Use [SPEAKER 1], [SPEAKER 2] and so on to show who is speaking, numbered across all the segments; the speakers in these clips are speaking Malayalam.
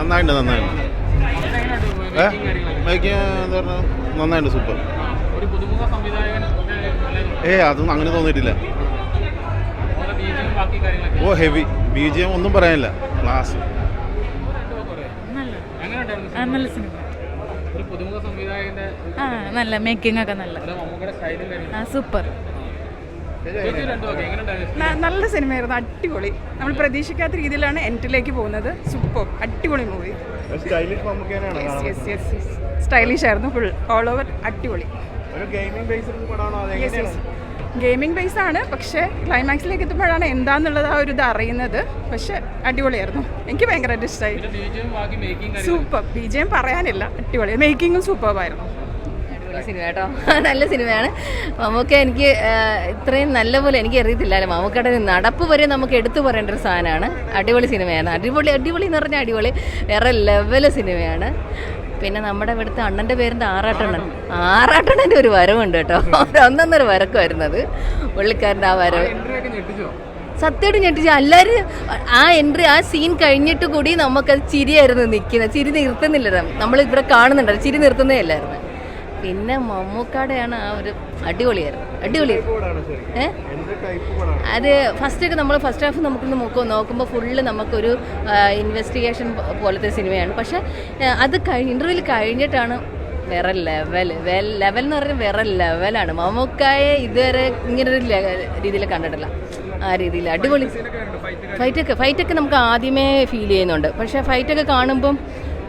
[SPEAKER 1] നന്നായിട്ട് മേക്കിങ് എന്താ പറഞ്ഞാൽ നന്നായിട്ട് സൂപ്പർ. അതൊന്നും അങ്ങനെ തോന്നിയിട്ടില്ല. ഓ ഹെവി BGM ഒന്നും പറയാനില്ല, ക്ലാസ്.
[SPEAKER 2] നല്ല മേക്കിംഗ് ഒക്കെ നല്ല സൂപ്പർ.
[SPEAKER 3] നല്ല സിനിമയായിരുന്നു, അടിപൊളി. നമ്മൾ പ്രതീക്ഷിക്കാത്ത രീതിയിലാണ് എൻഡിലേക്ക് പോകുന്നത്. സൂപ്പർ, അടിപൊളി മൂവി. സ്റ്റൈലിഷ് ആയിരുന്നു, ഫുൾ ഓൾ ഓവർ അടിപൊളി. ഗെയിമിംഗ് ബേസ് ആണ്, പക്ഷേ ക്ലൈമാക്സിലേക്ക് എത്തുമ്പോഴാണ് എന്താന്നുള്ളത് ആ ഒരു ഇത് അറിയുന്നത്. പക്ഷെ അടിപൊളിയായിരുന്നു, എനിക്ക് ഭയങ്കരമായിട്ട് ഇഷ്ടമായി. സൂപ്പർ, BGM പറയാനില്ല, അടിപൊളി. മേക്കിങ്ങും സൂപ്പറായിരുന്നു.
[SPEAKER 4] സിനിമ കേട്ടോ, നല്ല സിനിമയാണ്. മമ്മൂക്ക എനിക്ക് ഇത്രയും നല്ല പോലെ എനിക്ക് അറിയത്തില്ലായിരുന്നു. മമ്മൂക്കയുടെ നടപ്പ് വരെ നമുക്ക് എടുത്തു പറയേണ്ട ഒരു സാധനമാണ്. അടിപൊളി സിനിമയാണ്, അടിപൊളി എന്ന് പറഞ്ഞാൽ അടിപൊളി, വേറെ ലെവല് സിനിമയാണ്. പിന്നെ നമ്മുടെ ഇവിടുത്തെ അണ്ണൻ്റെ പേരിൻ്റെ ആറാട്ടണ്ണൻ്റെ ഒരു വരവുണ്ട് കേട്ടോ, ഒന്നൊന്നൊരു വരക്കുമായിരുന്നത് പുള്ളിക്കാരൻ്റെ ആ വരവ്. സത്യമായിട്ട് ഞെട്ടിച്ചു എല്ലാവരും. ആ എൻട്രി, ആ സീൻ കഴിഞ്ഞിട്ട് കൂടി നമുക്കത് ചിരിയായിരുന്നു നിൽക്കുന്നത്, ചിരി നിർത്തുന്നില്ല. നമ്മൾ ഇവിടെ കാണുന്നുണ്ടല്ലോ, ചിരി നിർത്തുന്നേ അല്ലായിരുന്നു. പിന്നെ മമ്മൂക്കാടെയാണ് ആ ഒരു അടിപൊളിയായിരുന്നു. അത് ഫസ്റ്റ് ഹാഫ് നമുക്കൊന്ന് നോക്കുമ്പോൾ ഫുള്ള് നമുക്കൊരു ഇൻവെസ്റ്റിഗേഷൻ പോലത്തെ സിനിമയാണ്. പക്ഷേ അത് ഇൻ്റർവ്യൂവിൽ കഴിഞ്ഞിട്ടാണ് വേറെ ലെവൽ എന്ന് പറഞ്ഞാൽ വേറെ ലെവലാണ്. മമ്മൂക്കായെ ഇതുവരെ ഇങ്ങനൊരു രീതിയിൽ കണ്ടിട്ടില്ല. ആ രീതിയിൽ അടിപൊളി. ഫൈറ്റൊക്കെ നമുക്ക് ആദ്യമേ ഫീൽ ചെയ്യുന്നുണ്ട്. പക്ഷേ ഫൈറ്റൊക്കെ കാണുമ്പം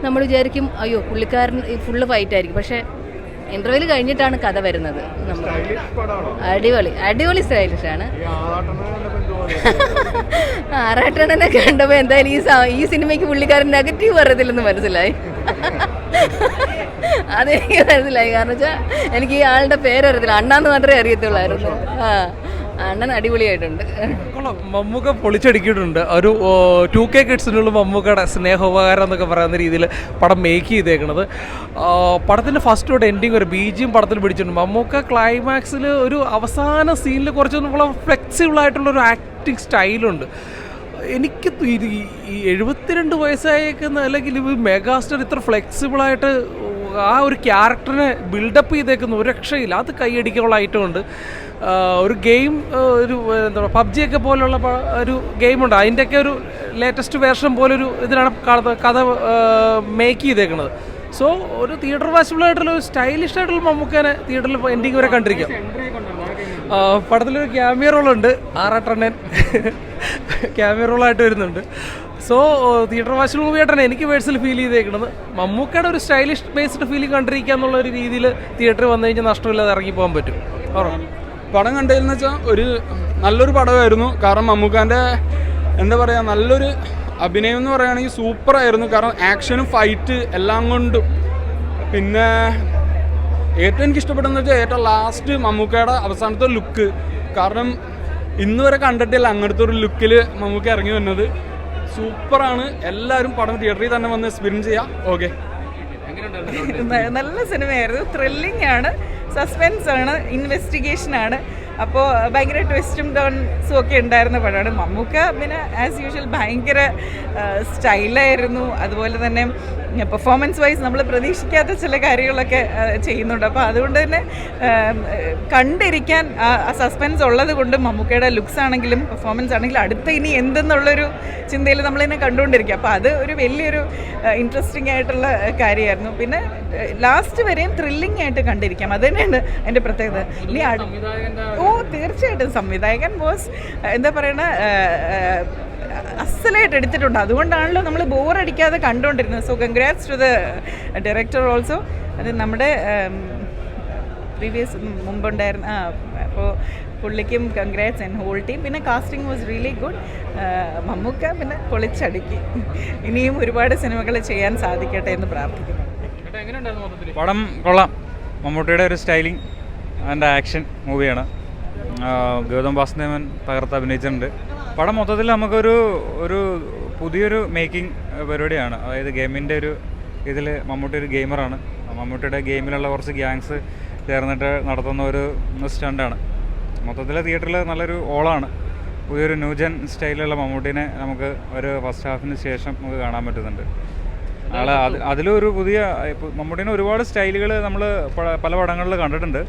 [SPEAKER 4] നമ്മൾ വിചാരിക്കും അയ്യോ പുള്ളിക്കാരൻ ഫുള്ള് ഫൈറ്റായിരിക്കും. പക്ഷേ ഇന്റർവ്യൂല് കഴിഞ്ഞിട്ടാണ് കഥ വരുന്നത്. അടിപൊളി സ്റ്റൈലിഷാണ്. ആറാട്ടണ്ണനെ കണ്ടപ്പോൾ എന്തായാലും ഈ സിനിമയ്ക്ക് പുള്ളിക്കാരൻ നെഗറ്റീവ് പറയത്തില്ലെന്ന് മനസ്സിലായി. അതെനിക്ക് മനസ്സിലായി. കാരണം വെച്ചാൽ എനിക്ക് ഈ ആളുടെ പേരറിയത്തില്ല, അണ്ണാന്ന് മാത്രമേ അറിയത്തുള്ളായിരുന്നു. അണ്ണൻ അടിപൊളിയായിട്ടുണ്ട്.
[SPEAKER 5] മമ്മൂക്ക പൊളിച്ചടുക്കിയിട്ടുണ്ട്. ഒരു 2K കിഡ്സിനുള്ള മമ്മൂക്കയുടെ സ്നേഹോപകാരം എന്നൊക്കെ പറയുന്ന രീതിയിൽ പടം മേക്ക് ചെയ്തേക്കണത്. പടത്തിൻ്റെ ഫസ്റ്റ് തൊട്ട് എൻഡിങ് ഒരു BGM പടത്തിൽ പിടിച്ചിട്ടുണ്ട്. മമ്മൂക്ക ക്ലൈമാക്സിൽ ഒരു അവസാന സീനിൽ കുറച്ചൊന്നും ഫ്ലെക്സിബിളായിട്ടുള്ളൊരു ആക്ടിങ് സ്റ്റൈലുണ്ട്. എനിക്ക് ഈ 72 വയസ്സായേക്കുന്ന അല്ലെങ്കിൽ മെഗാസ്റ്റാർ ഇത്ര ഫ്ലെക്സിബിളായിട്ട് ആ ഒരു ക്യാരക്ടറിനെ ബിൽഡപ്പ് ചെയ്തേക്കുന്ന ഒരു രക്ഷയില്ല. അത് കൈയടിക്കാനുള്ള ഐറ്റം ഉണ്ട്. ഒരു ഗെയിം, ഒരു എന്താ പറയുക PUBG ഒക്കെ പോലുള്ള ഒരു ഗെയിമുണ്ട്, അതിൻ്റെയൊക്കെ ഒരു ലേറ്റസ്റ്റ് വേർഷൻ പോലൊരു ഇതിലാണ് കഥ മേക്ക് ചെയ്തേക്കുന്നത്. സോ ഒരു തിയേറ്റർ വാച്ചബിളായിട്ടുള്ള ഒരു സ്റ്റൈലിഷ് ആയിട്ടുള്ള മമ്മൂക്കനെ തിയേറ്ററിൽ എൻഡിങ് വരെ കണ്ടിരിക്കാം. പടത്തിലൊരു ക്യാമിയോ റോളുണ്ട്, ആറാട്ടണ്ണൻ ക്യാമിയോ റോളായിട്ട് വരുന്നുണ്ട്. സോ തിയേറ്റർ വാച്ചബിൾ മൂവിയായിട്ടാണ് എനിക്ക് പേഴ്സണലി ഫീൽ ചെയ്തേക്കുന്നത്. മമ്മൂക്കയുടെ ഒരു സ്റ്റൈലിഷ് ബേസ്ഡ് ഫീലിംഗ് കണ്ടിരിക്കുക എന്നുള്ള ഒരു രീതിയിൽ തിയേറ്ററിൽ വന്നു കഴിഞ്ഞാൽ നഷ്ടമില്ലാതെ ഇറങ്ങി പോകാൻ പറ്റും.
[SPEAKER 6] പടം കണ്ടതെന്ന് വെച്ചാൽ ഒരു നല്ലൊരു പടമായിരുന്നു. കാരണം മമ്മൂക്കാൻ്റെ എന്താ പറയുക, നല്ലൊരു അഭിനയം എന്ന് പറയുകയാണെങ്കിൽ സൂപ്പറായിരുന്നു. കാരണം ആക്ഷനും ഫൈറ്റ് എല്ലാം കൊണ്ടും. പിന്നെ ഏറ്റവും എനിക്ക് ഇഷ്ടപ്പെട്ടെന്ന് വെച്ചാൽ ഏറ്റവും ലാസ്റ്റ് മമ്മൂക്കയുടെ അവസാനത്തെ ലുക്ക്. കാരണം ഇന്ന് വരെ കണ്ടിട്ടില്ല അങ്ങനത്തെ ഒരു ലുക്കിൽ മമ്മൂക്ക ഇറങ്ങി വന്നത്. സൂപ്പറാണ്. എല്ലാവരും പടം തിയേറ്ററിൽ തന്നെ വന്ന് എക്സ്പീരിയൻസ് ചെയ്യാം. ഓക്കെ,
[SPEAKER 3] നല്ല സിനിമയായിരുന്നു. ത്രില്ലിംഗ് ആണ്, സസ്പെൻസ് ആണ്, ഇൻവെസ്റ്റിഗേഷൻ ആണ്. അപ്പോൾ ഭയങ്കര ട്വിസ്റ്റും ടേൺസും ഒക്കെ ഉണ്ടായിരുന്ന പടമാണ്. മമ്മൂക്ക പിന്നെ ആസ് യൂഷ്വൽ ഭയങ്കര സ്റ്റൈലായിരുന്നു. അതുപോലെ തന്നെ പെർഫോമൻസ് വൈസ് നമ്മൾ പ്രതീക്ഷിക്കാത്ത ചില കാര്യങ്ങളൊക്കെ ചെയ്യുന്നുണ്ട്. അപ്പോൾ അതുകൊണ്ട് തന്നെ കണ്ടിരിക്കാൻ ആ സസ്പെൻസ് ഉള്ളത് കൊണ്ട് മമ്മൂക്കയുടെ ലുക്സ് ആണെങ്കിലും പെർഫോമൻസ് ആണെങ്കിലും അടുത്ത ഇനി എന്തെന്നുള്ളൊരു ചിന്തയിൽ നമ്മളിങ്ങനെ കണ്ടുകൊണ്ടിരിക്കുക. അപ്പോൾ അത് ഒരു വലിയൊരു ഇൻട്രസ്റ്റിംഗ് ആയിട്ടുള്ള കാര്യമായിരുന്നു. പിന്നെ ലാസ്റ്റ് വരെയും ത്രില്ലിംഗ് ആയിട്ട് കണ്ടിരിക്കാം, അത് തന്നെയാണ് അതിൻ്റെ പ്രത്യേകത. ഇനി തീർച്ചയായിട്ടും സംവിധായകൻ ബോസ് എന്താ പറയണ അസലായിട്ട് എടുത്തിട്ടുണ്ട്. അതുകൊണ്ടാണല്ലോ നമ്മൾ ബോറടിക്കാതെ കണ്ടുകൊണ്ടിരുന്നത്. So congrats to the director also. അത് നമ്മുടെ പ്രീവിയസ് മുമ്പുണ്ടായിരുന്ന അപ്പോൾ പുള്ളിക്കും കൺഗ്രാറ്റ്സ് ആൻഡ് ഹോൾ ടീം. പിന്നെ casting was really good. Mammukka പിന്നെ പൊളിച്ചടുക്കി. ഇനിയും ഒരുപാട് സിനിമകൾ ചെയ്യാൻ സാധിക്കട്ടെ എന്ന് പ്രാർത്ഥിക്കുന്നു.
[SPEAKER 7] പടം കൊള്ളാം. മമ്മൂട്ടിയുടെ ഒരു സ്റ്റൈലിംഗ് ആൻഡ് ആക്ഷൻ മൂവിയാണ്. ഗൗതം വാസുദേവൻ തകർത്ത് അഭിനയിച്ചിട്ടുണ്ട്. പടം മൊത്തത്തിൽ നമുക്കൊരു പുതിയൊരു മേക്കിംഗ് പരിപാടിയാണ്. അതായത് ഗെയിമിൻ്റെ ഒരു ഇതിൽ മമ്മൂട്ടി ഒരു ഗെയിമറാണ്. മമ്മൂട്ടിയുടെ ഗെയിമിലുള്ള കുറച്ച് ഗ്യാങ്സ് ചേർന്നിട്ട് നടത്തുന്ന ഒരു സ്റ്റണ്ടാണ്. മൊത്തത്തിൽ തിയേറ്ററിൽ നല്ലൊരു ഓളാണ്. പുതിയൊരു ന്യൂജൻ സ്റ്റൈലിലുള്ള മമ്മൂട്ടീനെ നമുക്ക് ഒരു ഫസ്റ്റ് ഹാഫിന് ശേഷം നമുക്ക് കാണാൻ പറ്റുന്നുണ്ട്. ആളെ അതിലൊരു പുതിയ ഇപ്പോൾ മമ്മൂട്ടീനെ ഒരുപാട് സ്റ്റൈലുകൾ നമ്മൾ പല പടങ്ങളിൽ കണ്ടിട്ടുണ്ട്.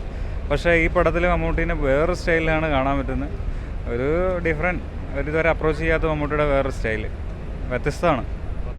[SPEAKER 7] പക്ഷേ ഈ പടത്തിൽ മമ്മൂട്ടീനെ വേറൊരു സ്റ്റൈലിലാണ് കാണാൻ പറ്റുന്നത്. ഒരു ഡിഫറെൻറ്റ് ഒരു ഇതുവരെ അപ്രോച്ച് ചെയ്യാത്ത മമ്മൂട്ടിയുടെ വേറൊരു സ്റ്റൈല് വ്യത്യസ്തമാണ്.